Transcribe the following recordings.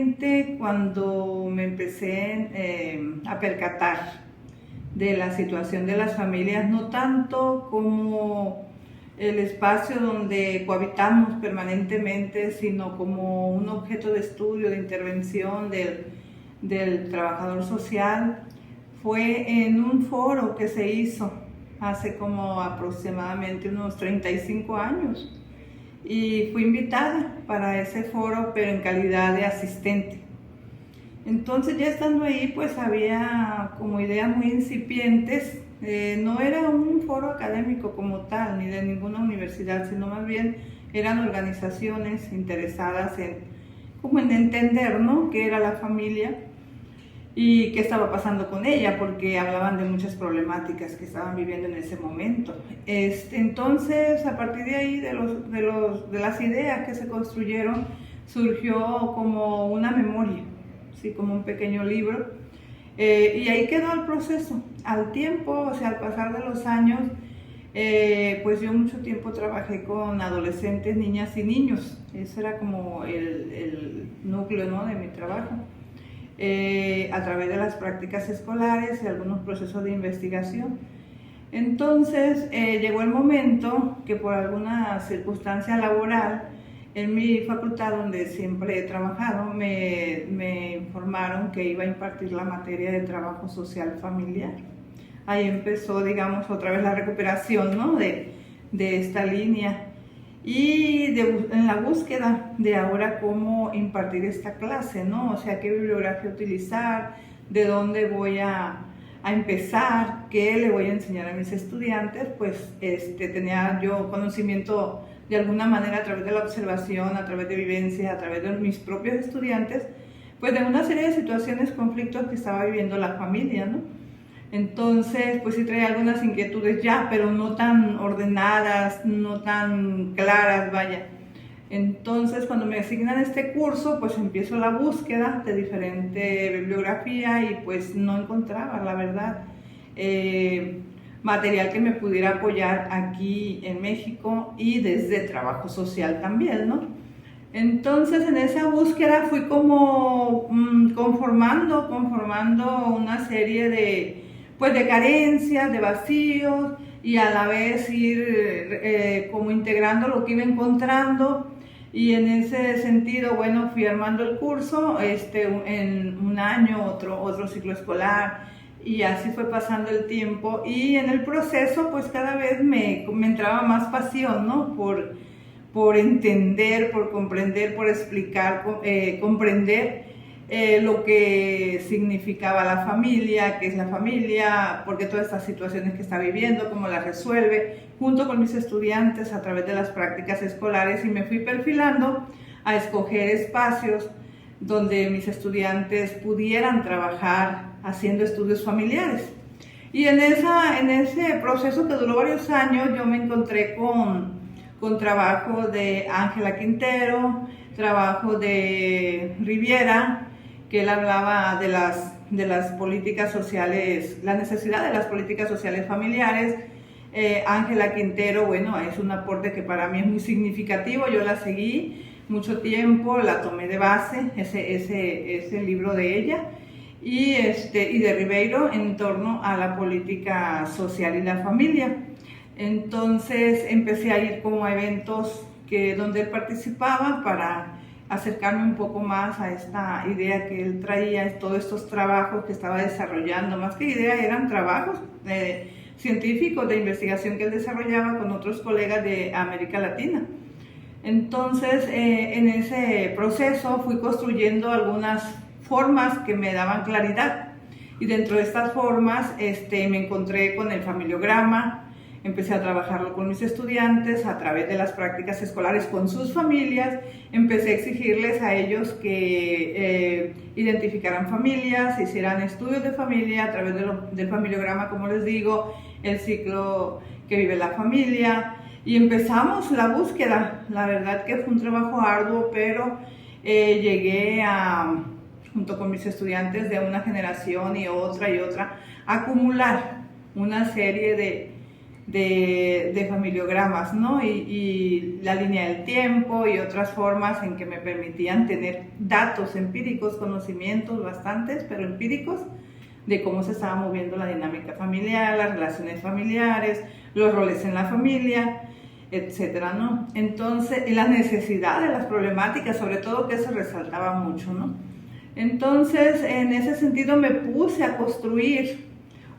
precisamente cuando me empecé a percatar de la situación de las familias, no tanto como el espacio donde cohabitamos permanentemente, sino como un objeto de estudio, de intervención del trabajador social. Fue en un foro que se hizo hace como aproximadamente unos 35 años y fui invitada para ese foro, pero en calidad de asistente. Entonces, ya estando ahí, pues había como ideas muy incipientes. No era un foro académico como tal, ni de ninguna universidad, sino más bien eran organizaciones interesadas como en entender, ¿no?, qué era la familia y qué estaba pasando con ella, porque hablaban de muchas problemáticas que estaban viviendo en ese momento. Entonces, a partir de ahí, de las ideas que se construyeron, surgió como una memoria, ¿sí?, como un pequeño libro, y ahí quedó el proceso. Al tiempo, o sea, al pasar de los años, pues yo mucho tiempo trabajé con adolescentes, niñas y niños. Eso era como el núcleo, ¿no?, de mi trabajo. A través de las prácticas escolares y algunos procesos de investigación. Entonces llegó el momento que por alguna circunstancia laboral en mi facultad, donde siempre he trabajado, me informaron que iba a impartir la materia de trabajo social familiar. Ahí empezó, digamos, otra vez la recuperación, ¿no?, de esta línea. Y en la búsqueda de ahora cómo impartir esta clase, ¿no? O sea, qué bibliografía utilizar, de dónde voy a empezar, qué le voy a enseñar a mis estudiantes, pues tenía yo conocimiento de alguna manera a través de la observación, a través de vivencias, a través de mis propios estudiantes, pues de una serie de situaciones, conflictos que estaba viviendo la familia, ¿no? Entonces, pues sí traía algunas inquietudes ya, pero no tan ordenadas, no tan claras, vaya. Entonces, cuando me asignan este curso, pues empiezo la búsqueda de diferente bibliografía y pues no encontraba, la verdad, material que me pudiera apoyar aquí en México y desde trabajo social también, ¿no? Entonces, en esa búsqueda fui como conformando una serie de carencias, de vacíos, y a la vez ir como integrando lo que iba encontrando. Y en ese sentido, bueno, fui armando el curso en un año, otro ciclo escolar, y así fue pasando el tiempo. Y en el proceso, pues cada vez me entraba más pasión, ¿no?, por entender, por comprender, por explicar, comprender lo que significaba la familia, qué es la familia, por qué todas estas situaciones que está viviendo, cómo las resuelve, junto con mis estudiantes a través de las prácticas escolares, y me fui perfilando a escoger espacios donde mis estudiantes pudieran trabajar haciendo estudios familiares. Y en ese proceso que duró varios años, yo me encontré con trabajo de Ángela Quintero, trabajo de Riviera, que él hablaba de las políticas sociales, la necesidad de las políticas sociales familiares. Ángela Quintero, bueno, es un aporte que para mí es muy significativo. Yo la seguí mucho tiempo, la tomé de base, ese libro de ella, y de Ribeiro en torno a la política social y la familia. Entonces empecé a ir como a eventos donde él participaba para acercarme un poco más a esta idea que él traía, todos estos trabajos que estaba desarrollando. Más que ideas, eran trabajos científicos de investigación que él desarrollaba con otros colegas de América Latina. Entonces, en ese proceso fui construyendo algunas formas que me daban claridad, y dentro de estas formas me encontré con el familiograma. Empecé a trabajarlo con mis estudiantes a través de las prácticas escolares con sus familias. Empecé a exigirles a ellos que identificaran familias, hicieran estudios de familia a través del familiograma, como les digo, el ciclo que vive la familia. Y empezamos la búsqueda. La verdad que fue un trabajo arduo, pero llegué junto con mis estudiantes de una generación y otra, a acumular una serie de familiogramas, ¿no? Y la línea del tiempo y otras formas en que me permitían tener datos empíricos, conocimientos bastantes, pero empíricos, de cómo se estaba moviendo la dinámica familiar, las relaciones familiares, los roles en la familia, etcétera, ¿no? Entonces, y las necesidades, las problemáticas, sobre todo, que eso resaltaba mucho, ¿no? Entonces, en ese sentido me puse a construir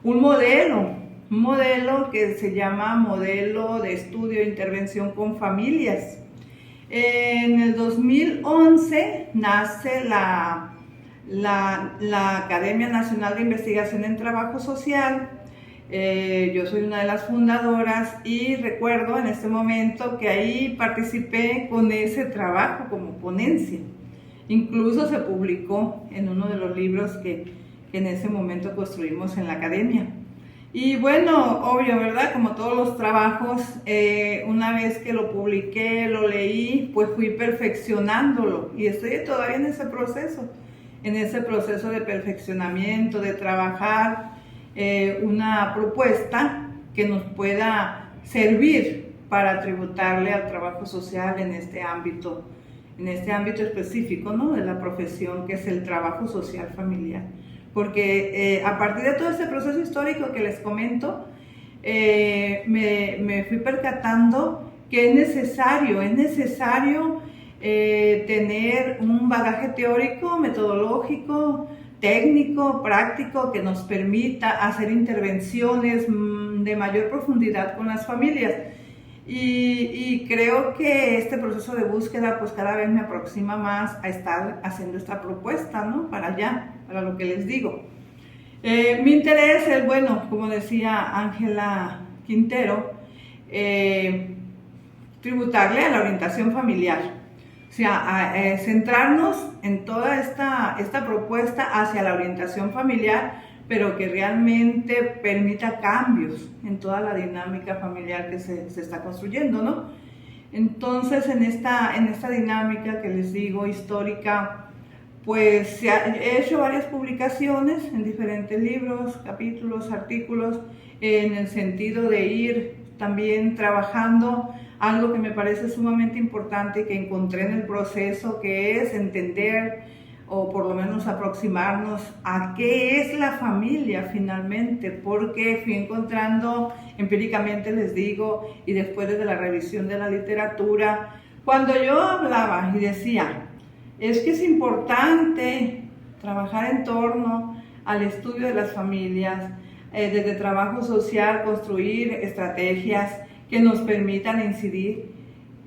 un modelo que se llama Modelo de Estudio e Intervención con Familias. En el 2011 nace la Academia Nacional de Investigación en Trabajo Social. Yo soy una de las fundadoras y recuerdo en este momento que ahí participé con ese trabajo como ponencia. Incluso se publicó en uno de los libros que en ese momento construimos en la academia. Y bueno, obvio, ¿verdad? Como todos los trabajos, una vez que lo publiqué, lo leí, pues fui perfeccionándolo y estoy todavía en ese proceso de perfeccionamiento, de trabajar una propuesta que nos pueda servir para tributarle al trabajo social en este ámbito específico, ¿no? De la profesión que es el trabajo social familiar. Porque a partir de todo este proceso histórico que les comento, me fui percatando que es necesario tener un bagaje teórico, metodológico, técnico, práctico, que nos permita hacer intervenciones de mayor profundidad con las familias. Y creo que este proceso de búsqueda pues cada vez me aproxima más a estar haciendo esta propuesta, ¿no? Para lo que les digo. Mi interés es, bueno, como decía Ángela Quintero, tributarle a la orientación familiar. O sea, centrarnos en toda esta propuesta hacia la orientación familiar, pero que realmente permita cambios en toda la dinámica familiar que se está construyendo, ¿no? Entonces, en esta dinámica que les digo, histórica, pues he hecho varias publicaciones en diferentes libros, capítulos, artículos, en el sentido de ir también trabajando algo que me parece sumamente importante y que encontré en el proceso, que es entender o por lo menos aproximarnos a qué es la familia finalmente, porque fui encontrando empíricamente, les digo, y después de la revisión de la literatura, cuando yo hablaba y decía, es que es importante trabajar en torno al estudio de las familias, desde trabajo social, construir estrategias que nos permitan incidir,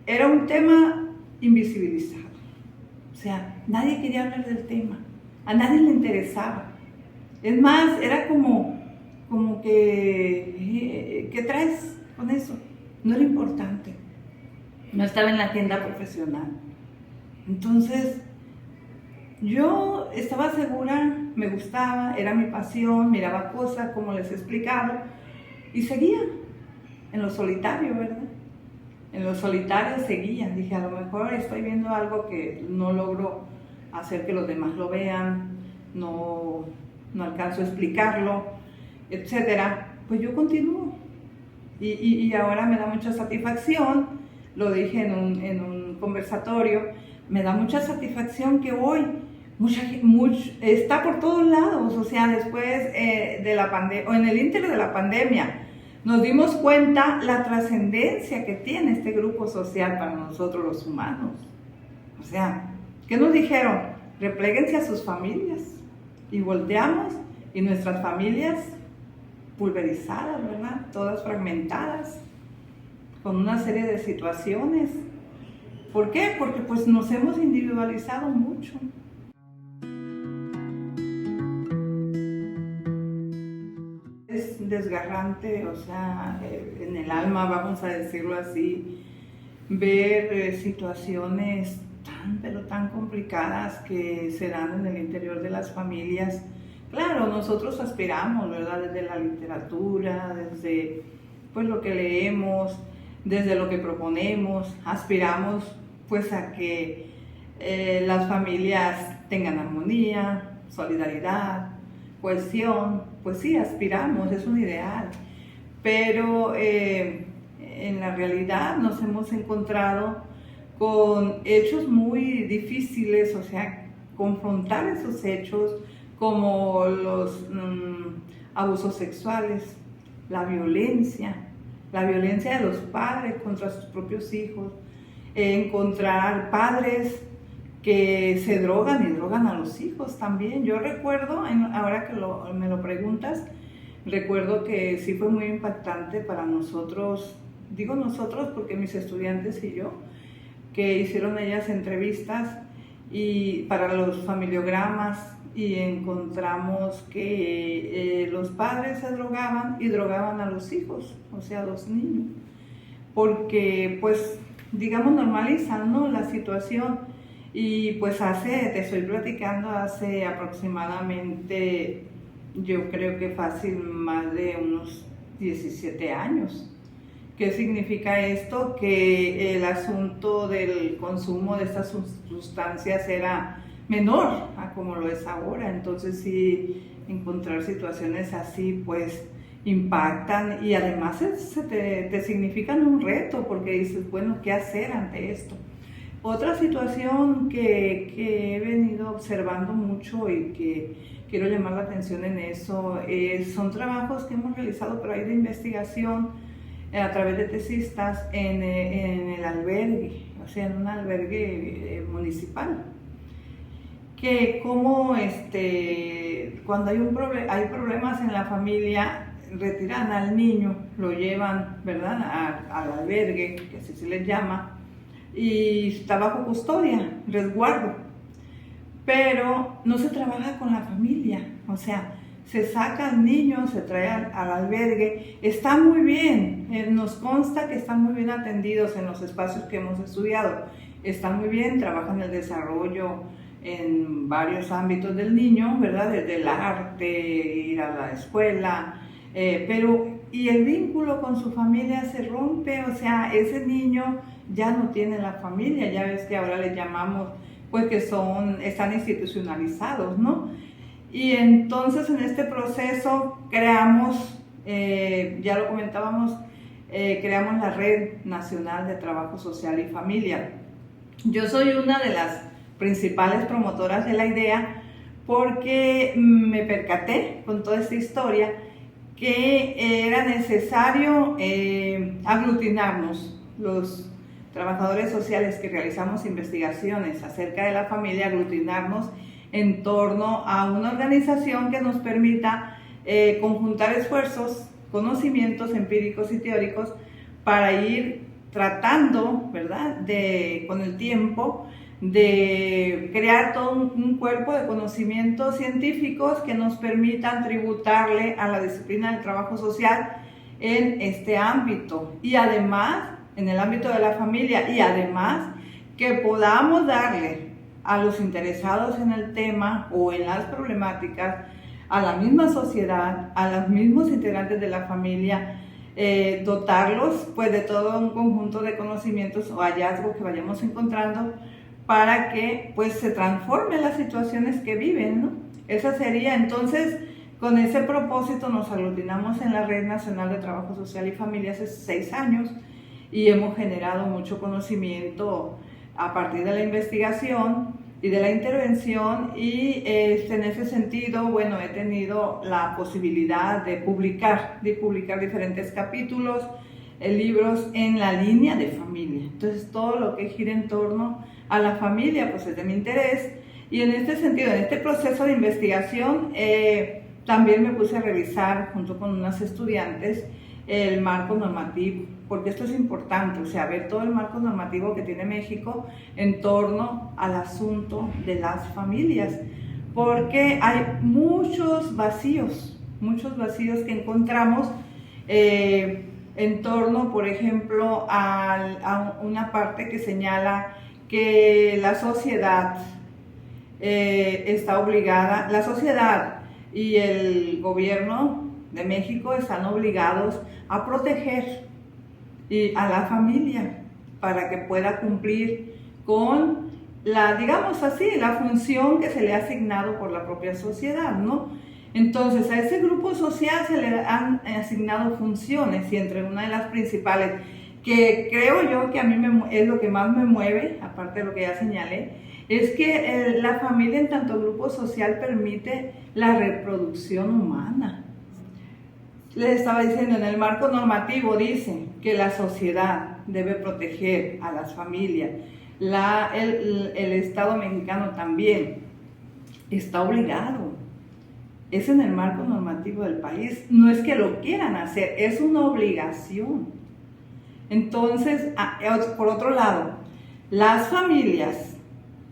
era un tema invisibilizado. O sea, nadie quería hablar del tema, a nadie le interesaba. Es más, era como que, ¿qué traes con eso? No era importante, no estaba en la agenda profesional. Entonces, yo estaba segura, me gustaba, era mi pasión, miraba cosas como les he explicado, y seguía en lo solitario, ¿verdad? En lo solitario seguía, dije, a lo mejor estoy viendo algo que no logro hacer que los demás lo vean, no alcanzo a explicarlo, etcétera. Pues yo continúo. Y ahora me da mucha satisfacción, lo dije en un conversatorio, me da mucha satisfacción que hoy está por todos lados, o sea, después de la pandemia, o en el ínter de la pandemia, nos dimos cuenta la trascendencia que tiene este grupo social para nosotros los humanos. O sea, ¿qué nos dijeron? Repléguense a sus familias. Y volteamos y nuestras familias pulverizadas, ¿verdad? Todas fragmentadas, con una serie de situaciones. ¿Por qué? Porque pues nos hemos individualizado mucho. Es desgarrante, o sea, en el alma, vamos a decirlo así, ver situaciones pero tan complicadas que se dan en el interior de las familias. Claro, nosotros aspiramos, ¿verdad? Desde la literatura, desde pues lo que leemos, desde lo que proponemos, aspiramos pues a que las familias tengan armonía, solidaridad, cohesión. Pues sí, aspiramos, es un ideal, pero en la realidad nos hemos encontrado con hechos muy difíciles, o sea, confrontar esos hechos como los abusos sexuales, la violencia de los padres contra sus propios hijos, encontrar padres que se drogan y drogan a los hijos también. Yo recuerdo, ahora que me lo preguntas, recuerdo que sí fue muy impactante para nosotros, digo nosotros porque mis estudiantes y yo, que hicieron ellas entrevistas y para los familiogramas, y encontramos que los padres se drogaban y drogaban a los hijos, o sea, a los niños, porque pues digamos normalizan, ¿no?, la situación. Y pues te estoy platicando, hace aproximadamente, yo creo que fácil más de unos 17 años. ¿Qué significa esto? Que el asunto del consumo de estas sustancias era menor a como lo es ahora. Entonces sí, encontrar situaciones así pues impactan y además te significan un reto, porque dices, bueno, ¿qué hacer ante esto? Otra situación que he venido observando mucho y que quiero llamar la atención en eso son trabajos que hemos realizado por ahí de investigación a través de tesistas en el albergue, o sea, en un albergue municipal. Que como cuando hay problemas en la familia, retiran al niño, lo llevan, ¿verdad?, al albergue, que así se les llama, y está bajo custodia, resguardo, pero no se trabaja con la familia, o sea, se saca al niño, se trae al albergue, está muy bien, nos consta que están muy bien atendidos en los espacios que hemos estudiado, están muy bien, trabajan el desarrollo en varios ámbitos del niño, ¿verdad?, desde el arte, ir a la escuela, pero y el vínculo con su familia se rompe, o sea, ese niño ya no tiene la familia, ya ves que ahora le llamamos, pues que están institucionalizados, ¿no? Y entonces en este proceso creamos, ya lo comentábamos, creamos la Red Nacional de Trabajo Social y Familia. Yo soy una de las principales promotoras de la idea porque me percaté con toda esta historia que era necesario aglutinarnos los trabajadores sociales que realizamos investigaciones acerca de la familia, aglutinarnos en torno a una organización que nos permita conjuntar esfuerzos, conocimientos empíricos y teóricos para ir tratando, ¿verdad?, con el tiempo, de crear todo un cuerpo de conocimientos científicos que nos permitan tributarle a la disciplina del trabajo social en este ámbito y además en el ámbito de la familia, y además que podamos darle a los interesados en el tema o en las problemáticas, a la misma sociedad, a los mismos integrantes de la familia, dotarlos pues de todo un conjunto de conocimientos o hallazgos que vayamos encontrando para que pues se transformen las situaciones que viven, ¿no? Esa sería, entonces, con ese propósito nos aglutinamos en la Red Nacional de Trabajo Social y Familia hace 6 años y hemos generado mucho conocimiento a partir de la investigación y de la intervención, y en ese sentido, bueno, he tenido la posibilidad de publicar diferentes capítulos, libros en la línea de familia. Entonces todo lo que gira en torno a la familia pues es de mi interés, y en este sentido, en este proceso de investigación también me puse a revisar junto con unas estudiantes el marco normativo, porque esto es importante, o sea, ver todo el marco normativo que tiene México en torno al asunto de las familias, porque hay muchos vacíos que encontramos en torno, por ejemplo, a una parte que señala que la sociedad está obligada, la sociedad y el gobierno de México están obligados a proteger a la familia para que pueda cumplir con digamos así, la función que se le ha asignado por la propia sociedad, ¿no? Entonces, a ese grupo social se le han asignado funciones y entre una de las principales, que creo yo que a mí es lo que más me mueve, aparte de lo que ya señalé, es que la familia en tanto grupo social permite la reproducción humana. Les estaba diciendo, en el marco normativo dice que la sociedad debe proteger a las familias, el Estado mexicano también está obligado. Es en el marco normativo del país, no es que lo quieran hacer, es una obligación. Entonces, por otro lado, las familias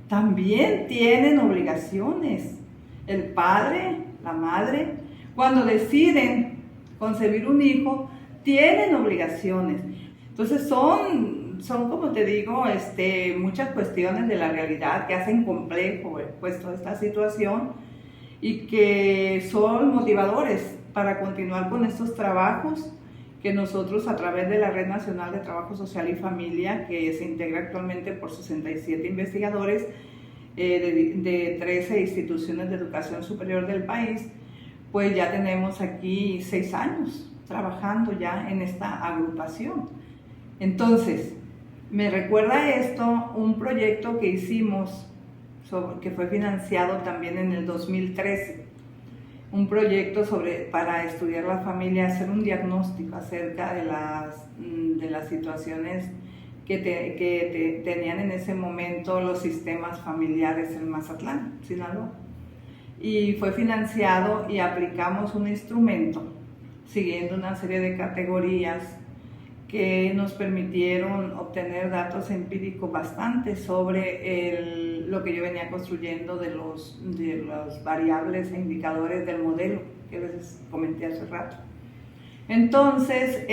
también tienen obligaciones. El padre, la madre, cuando deciden concebir un hijo, tienen obligaciones. Entonces son como te digo, muchas cuestiones de la realidad que hacen complejo pues toda esta situación y que son motivadores para continuar con estos trabajos que nosotros a través de la Red Nacional de Trabajo Social y Familia, que se integra actualmente por 67 investigadores de 13 instituciones de educación superior del país, pues ya tenemos aquí 6 años trabajando ya en esta agrupación. Entonces, me recuerda esto un proyecto que hicimos, que fue financiado también en el 2013, un proyecto para estudiar la familia, hacer un diagnóstico acerca de las situaciones que tenían en ese momento los sistemas familiares en Mazatlán, Sinaloa. Y fue financiado y aplicamos un instrumento siguiendo una serie de categorías que nos permitieron obtener datos empíricos bastante sobre lo que yo venía construyendo de los variables e indicadores del modelo que les comenté hace rato. Entonces,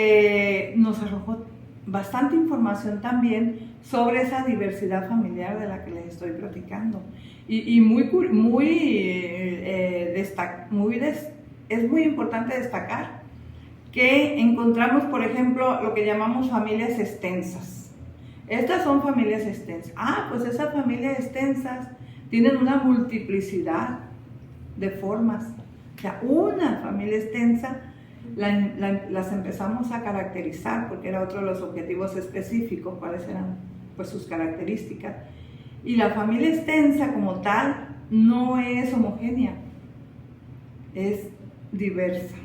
nos arrojó bastante información también sobre esa diversidad familiar de la que les estoy platicando. Y es muy importante destacar que encontramos, por ejemplo, lo que llamamos familias extensas. Estas son familias extensas. Pues esas familias extensas tienen una multiplicidad de formas. O sea, una familia extensa las empezamos a caracterizar, porque era otro de los objetivos específicos, cuáles eran pues sus características. Y la familia extensa como tal no es homogénea, es diversa.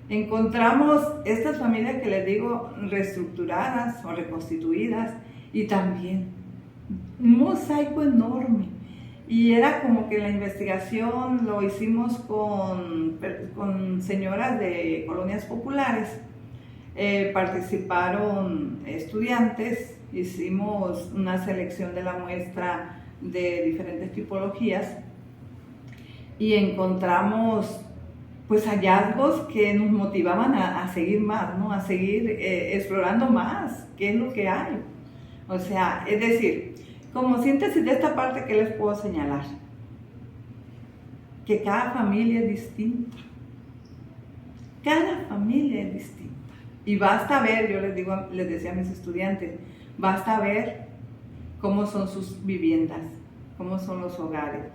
Encontramos estas familias que les digo reestructuradas o reconstituidas y también un mosaico enorme. Y era como que la investigación lo hicimos con señoras de colonias populares, participaron estudiantes, hicimos una selección de la muestra de diferentes tipologías y encontramos pues hallazgos que nos motivaban a seguir más, ¿no? A seguir explorando más qué es lo que hay. O sea, es decir, como síntesis de esta parte, ¿qué les puedo señalar? Que cada familia es distinta. Cada familia es distinta. Y basta ver, yo les decía a mis estudiantes, basta ver cómo son sus viviendas, cómo son los hogares.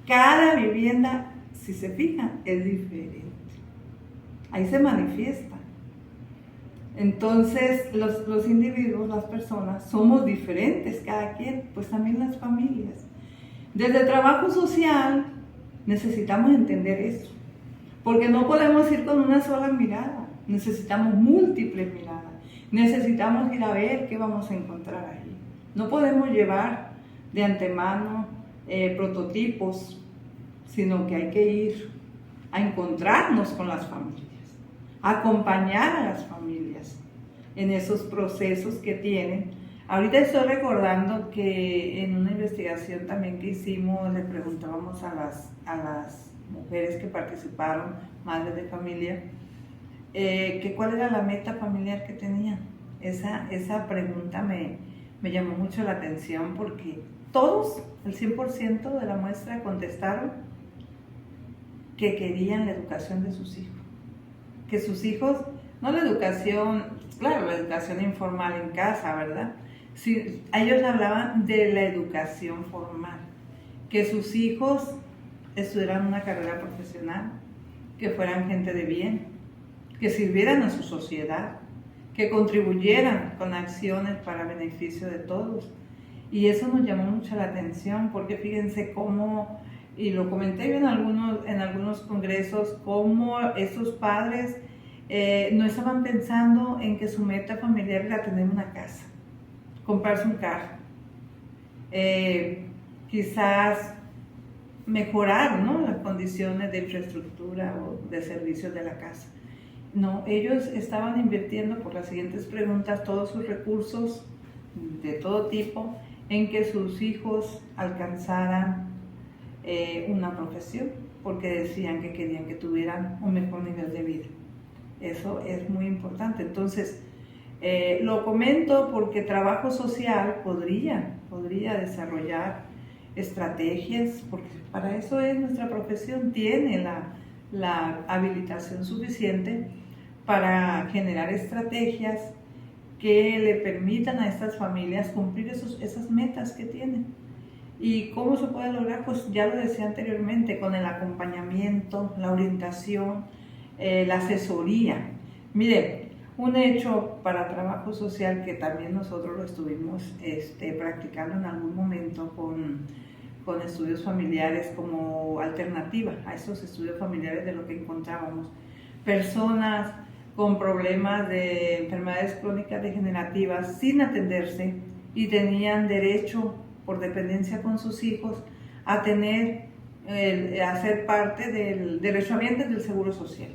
Cada vivienda, si se fijan, es diferente. Ahí se manifiesta. Entonces, los individuos, las personas, somos diferentes, cada quien, pues también las familias. Desde el trabajo social necesitamos entender eso, porque no podemos ir con una sola mirada, necesitamos múltiples miradas, necesitamos ir a ver qué vamos a encontrar ahí. No podemos llevar de antemano prototipos, sino que hay que ir a encontrarnos con las familias, acompañar a las familias en esos procesos que tienen. Ahorita estoy recordando que en una investigación también que hicimos le preguntábamos a las mujeres que participaron, madres de familia, que cuál era la meta familiar que tenían. Esa pregunta me llamó mucho la atención porque todos, el 100% de la muestra contestaron que querían la educación de sus hijos. Que sus hijos, no la educación, claro, la educación informal en casa, ¿verdad? Sí, ellos hablaban de la educación formal, que sus hijos estudiaran una carrera profesional, que fueran gente de bien, que sirvieran a su sociedad, que contribuyeran con acciones para beneficio de todos. Y eso nos llamó mucho la atención, porque fíjense cómo, y lo comenté yo en algunos congresos, cómo esos padres no estaban pensando en que su meta familiar era tener una casa, comprarse un carro, quizás mejorar, ¿no?, las condiciones de infraestructura o de servicios de la casa. No, ellos estaban invirtiendo, por las siguientes preguntas, todos sus recursos de todo tipo en que sus hijos alcanzaran una profesión, porque decían que querían que tuvieran un mejor nivel de vida. Eso es muy importante. Entonces, lo comento porque trabajo social podría desarrollar estrategias, porque para eso es nuestra profesión, tiene la habilitación suficiente para generar estrategias que le permitan a estas familias cumplir esas metas que tienen. ¿Y cómo se puede lograr? Pues ya lo decía anteriormente, con el acompañamiento, la orientación, la asesoría. Mire, un hecho para trabajo social que también nosotros lo estuvimos practicando en algún momento con estudios familiares como alternativa a esos estudios familiares, de lo que encontrábamos. Personas con problemas de enfermedades crónicas degenerativas sin atenderse y tenían derecho por dependencia con sus hijos a ser parte del derechohabiente del Seguro Social.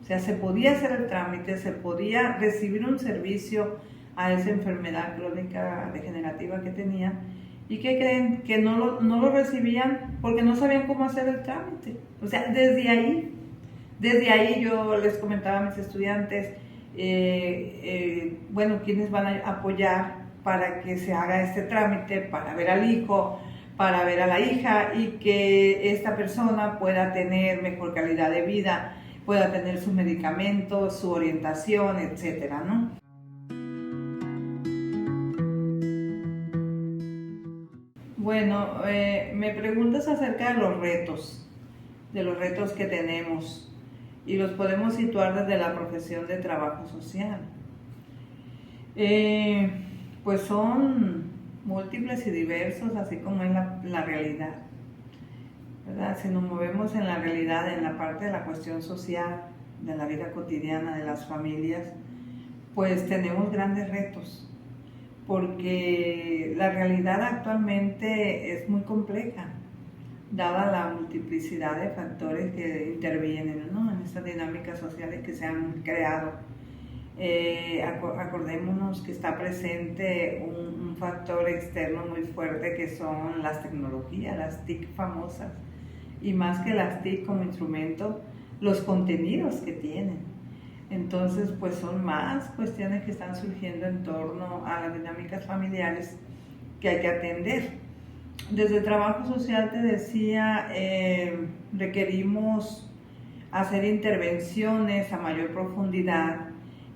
O sea, se podía hacer el trámite, se podía recibir un servicio a esa enfermedad crónica degenerativa que tenían. ¿Y qué creen? Que no lo recibían porque no sabían cómo hacer el trámite. O sea, desde ahí yo les comentaba a mis estudiantes, bueno, quiénes van a apoyar para que se haga este trámite, para ver al hijo, para ver a la hija, y que esta persona pueda tener mejor calidad de vida, pueda tener sus medicamentos, su orientación, etcétera, ¿no? Bueno, me preguntas acerca de los retos que tenemos, y los podemos situar desde la profesión de trabajo social. Pues son múltiples y diversos, así como es la realidad, ¿verdad? Si nos movemos en la realidad, en la parte de la cuestión social, de la vida cotidiana de las familias, pues tenemos grandes retos, porque la realidad actualmente es muy compleja, dada la multiplicidad de factores que intervienen, ¿no?, en estas dinámicas sociales que se han creado. Acordémonos que está presente un factor externo muy fuerte, que son las tecnologías, las TIC famosas, y más que las TIC como instrumento, los contenidos que tienen. Entonces, pues son más cuestiones que están surgiendo en torno a las dinámicas familiares que hay que atender. Desde el trabajo social, te decía, requerimos hacer intervenciones a mayor profundidad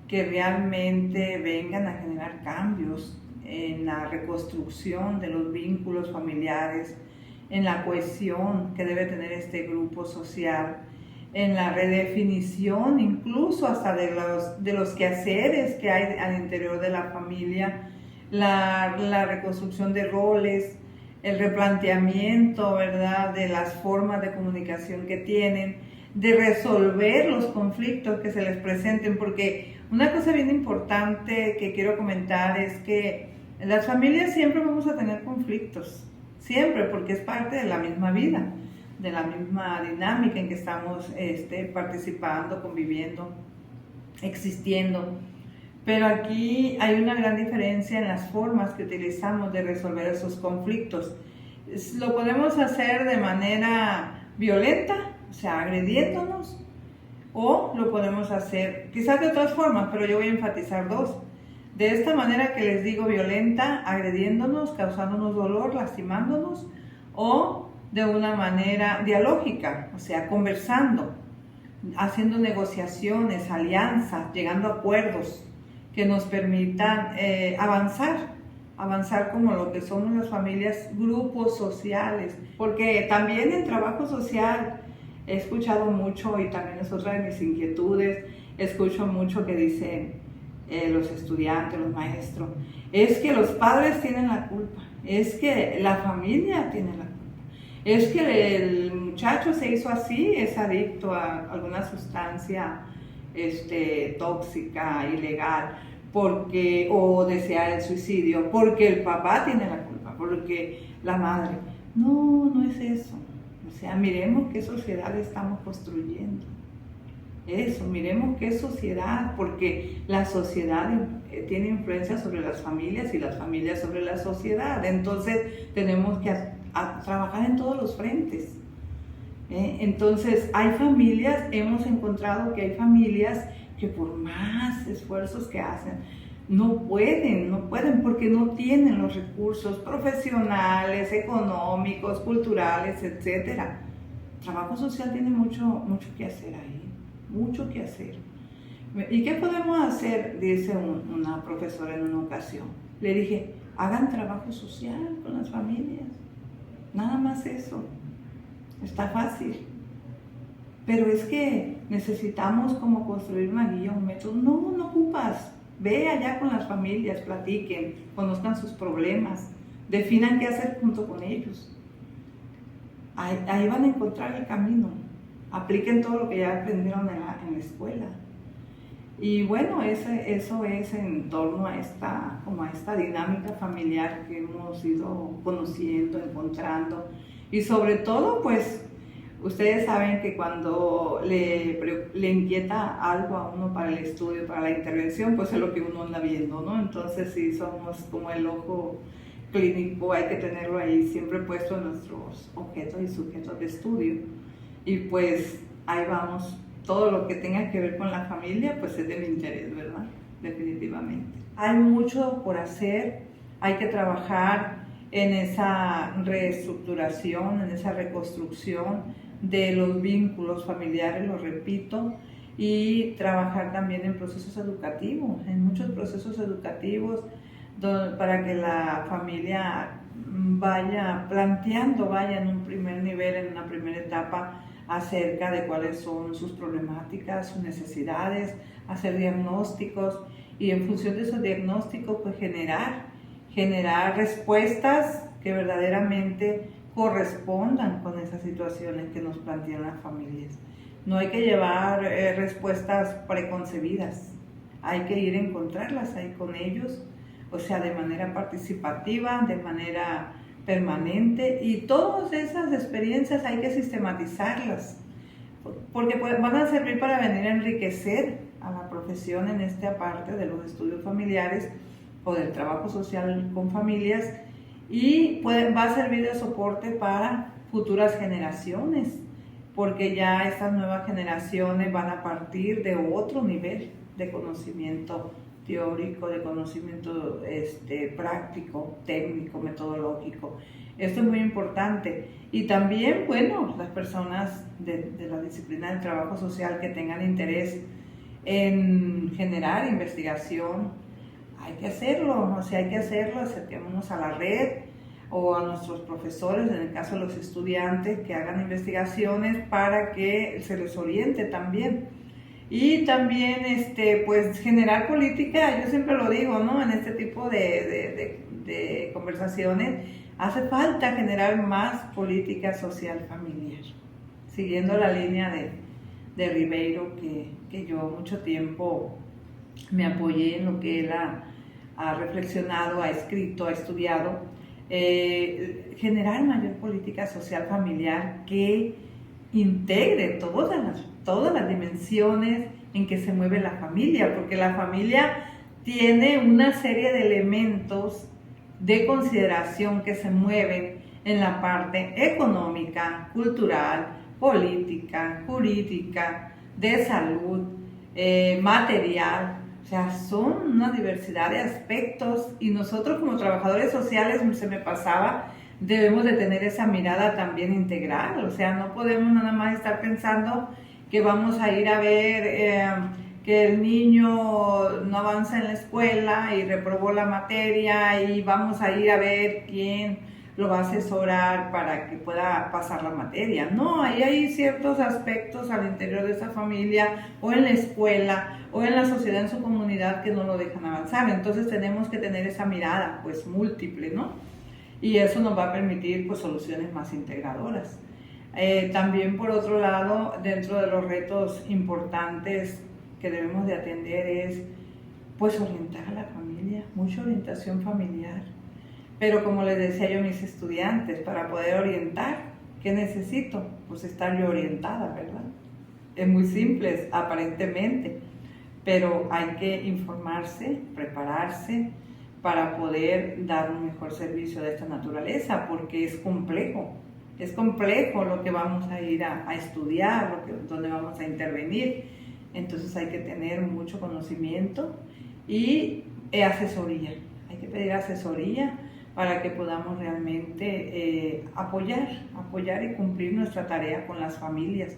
que realmente vengan a generar cambios en la reconstrucción de los vínculos familiares, en la cohesión que debe tener este grupo social, en la redefinición incluso hasta de los quehaceres que hay al interior de la familia, la reconstrucción de roles, el replanteamiento, ¿verdad?, de las formas de comunicación que tienen, de resolver los conflictos que se les presenten, porque una cosa bien importante que quiero comentar es que en las familias siempre vamos a tener conflictos, siempre, porque es parte de la misma vida, de la misma dinámica en que estamos participando, conviviendo, existiendo. Pero aquí hay una gran diferencia en las formas que utilizamos de resolver esos conflictos. Lo podemos hacer de manera violenta, o sea, agrediéndonos, o lo podemos hacer quizás de otras formas, pero yo voy a enfatizar dos. De esta manera que les digo, violenta, agrediéndonos, causándonos dolor, lastimándonos, o de una manera dialógica, o sea, conversando, haciendo negociaciones, alianzas, llegando a acuerdos que nos permitan avanzar avanzar como lo que somos las familias, grupos sociales, porque también en trabajo social he escuchado mucho, y también es otra de mis inquietudes, escucho mucho que dicen los estudiantes, los maestros, es que los padres tienen la culpa, es que la familia tiene la culpa, es que el muchacho se hizo así, es adicto a alguna sustancia tóxica, ilegal, porque, o desea el suicidio, porque el papá tiene la culpa, porque la madre. No, no es eso. O sea, miremos qué sociedad estamos construyendo. Eso, miremos qué sociedad, porque la sociedad tiene influencia sobre las familias y las familias sobre la sociedad. Entonces tenemos que trabajar en todos los frentes. Entonces hay familias, hemos encontrado que hay familias que por más esfuerzos que hacen, no pueden porque no tienen los recursos profesionales, económicos, culturales, etc. Trabajo social tiene mucho que hacer ahí, mucho que hacer. ¿Y qué podemos hacer? Dice una profesora en una ocasión. Le dije, hagan trabajo social con las familias, nada más eso. Está fácil, pero es que necesitamos como construir una guía, un método. No ocupas, ve allá con las familias, platiquen, conozcan sus problemas, definan qué hacer junto con ellos. Ahí van a encontrar el camino, apliquen todo lo que ya aprendieron en la escuela. Y bueno, eso es en torno a esta dinámica familiar que hemos ido conociendo, encontrando. Y sobre todo, pues, ustedes saben que cuando le inquieta algo a uno para el estudio, para la intervención, pues es lo que uno anda viendo, ¿no? Entonces, sí, somos como el ojo clínico, hay que tenerlo ahí siempre puesto en nuestros objetos y sujetos de estudio. Y pues, ahí vamos. Todo lo que tenga que ver con la familia, pues es de mi interés, ¿verdad? Definitivamente. Hay mucho por hacer, hay que trabajar en esa reestructuración, en esa reconstrucción de los vínculos familiares, lo repito, y trabajar también en procesos educativos, en muchos procesos educativos, para que la familia vaya planteando, vaya en un primer nivel, en una primera etapa, acerca de cuáles son sus problemáticas, sus necesidades, hacer diagnósticos y en función de esos diagnósticos pues generar respuestas que verdaderamente correspondan con esas situaciones que nos plantean las familias. No hay que llevar respuestas preconcebidas, hay que ir a encontrarlas ahí con ellos, o sea, de manera participativa, de manera permanente, y todas esas experiencias hay que sistematizarlas porque van a servir para venir a enriquecer a la profesión en esta parte de los estudios familiares o del trabajo social con familias, y va a servir de soporte para futuras generaciones, porque ya estas nuevas generaciones van a partir de otro nivel de conocimiento teórico, de conocimiento práctico, técnico, metodológico. Esto es muy importante. Y también, bueno, las personas de la disciplina del trabajo social que tengan interés en generar investigación, hay que hacerlo, o sea, hay que hacerlo, acerquémonos a la red o a nuestros profesores, en el caso de los estudiantes, que hagan investigaciones para que se les oriente también. Y también, pues, generar política, yo siempre lo digo, ¿no? En este tipo de conversaciones, hace falta generar más política social familiar, siguiendo la línea de Ribeiro, que yo mucho tiempo me apoyé en lo que él ha reflexionado, ha escrito, ha estudiado, generar mayor política social familiar que integre todas las dimensiones en que se mueve la familia, porque la familia tiene una serie de elementos de consideración que se mueven en la parte económica, cultural, política, jurídica, de salud, material. O sea, son una diversidad de aspectos, y nosotros como trabajadores sociales, se me pasaba, debemos de tener esa mirada también integral. O sea, no podemos nada más estar pensando que vamos a ir a ver que el niño no avanza en la escuela y reprobó la materia y vamos a ir a ver quién lo va a asesorar para que pueda pasar la materia. No, ahí hay ciertos aspectos al interior de esa familia o en la escuela o en la sociedad, en su comunidad, que no lo dejan avanzar. Entonces tenemos que tener esa mirada pues múltiple, ¿no? Y eso nos va a permitir pues soluciones más integradoras. También por otro lado, dentro de los retos importantes que debemos de atender es pues orientar a la familia, mucha orientación familiar. Pero como les decía yo a mis estudiantes, para poder orientar, ¿qué necesito? Pues estar yo orientada, ¿verdad? Es muy simple, aparentemente, pero hay que informarse, prepararse para poder dar un mejor servicio de esta naturaleza, porque es complejo lo que vamos a ir a estudiar, donde vamos a intervenir. Entonces hay que tener mucho conocimiento y asesoría, hay que pedir asesoría para que podamos realmente apoyar y cumplir nuestra tarea con las familias.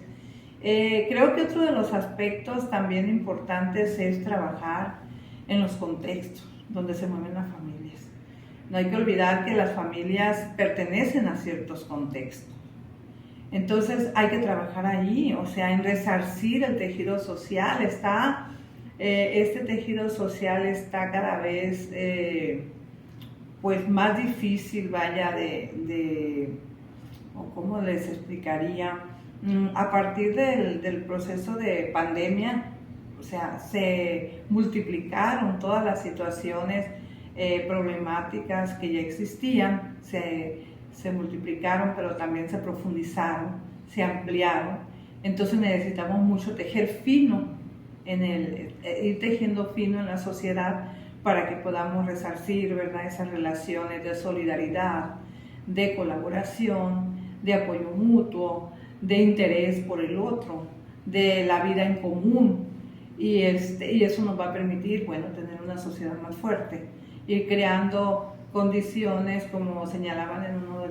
Creo que otro de los aspectos también importantes es trabajar en los contextos donde se mueven las familias. No hay que olvidar que las familias pertenecen a ciertos contextos. Entonces hay que trabajar allí, o sea, en resarcir el tejido social. Este tejido social está cada vez pues más difícil, vaya, o cómo les explicaría, a partir del proceso de pandemia, o sea, se multiplicaron todas las situaciones problemáticas que ya existían, se multiplicaron, pero también se profundizaron, se ampliaron. Entonces necesitamos mucho tejer fino, ir tejiendo fino en la sociedad para que podamos resarcir, ¿verdad?, esas relaciones de solidaridad, de colaboración, de apoyo mutuo, de interés por el otro, de la vida en común. Y eso nos va a permitir, bueno, tener una sociedad más fuerte, ir creando condiciones, como señalaban en una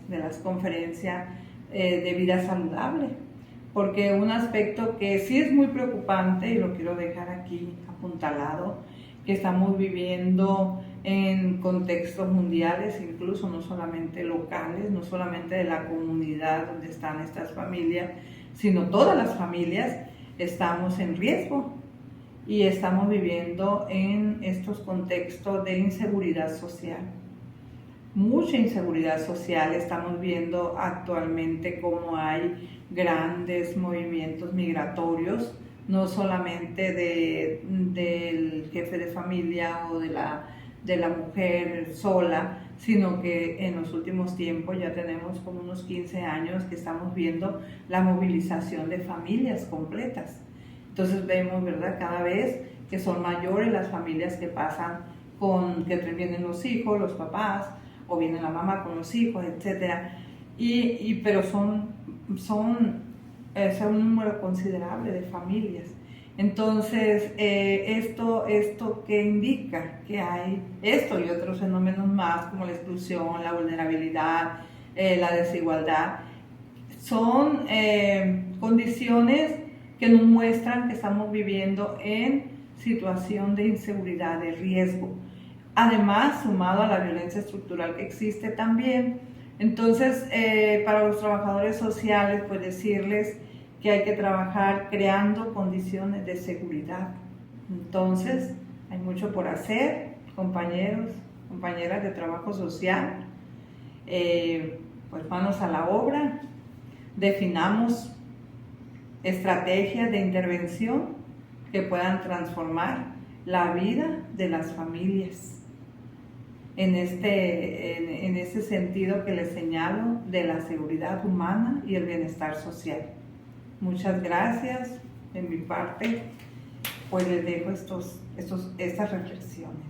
de las conferencias, de vida saludable. Porque un aspecto que sí es muy preocupante, y lo quiero dejar aquí apuntalado, que estamos viviendo en contextos mundiales, incluso no solamente locales, no solamente de la comunidad donde están estas familias, sino todas las familias estamos en riesgo y estamos viviendo en estos contextos de inseguridad social. Mucha inseguridad social. Estamos viendo actualmente cómo hay grandes movimientos migratorios, no solamente del jefe de familia o de la mujer sola, sino que en los últimos tiempos ya tenemos como unos 15 años que estamos viendo la movilización de familias completas. Entonces vemos, ¿verdad?, cada vez que son mayores las familias que pasan que vienen los hijos, los papás, o viene la mamá con los hijos, etc. Pero es un número considerable de familias. Entonces, esto que indica que hay esto y otros fenómenos más, como la exclusión, la vulnerabilidad, la desigualdad, son condiciones que nos muestran que estamos viviendo en situación de inseguridad, de riesgo. Además, sumado a la violencia estructural que existe también. Entonces, para los trabajadores sociales, pues decirles que hay que trabajar creando condiciones de seguridad. Entonces, hay mucho por hacer, compañeros, compañeras de trabajo social. Pues manos a la obra, definamos estrategias de intervención que puedan transformar la vida de las familias. En ese sentido que les señalo de la seguridad humana y el bienestar social. Muchas gracias. En mi parte, pues les dejo estas reflexiones.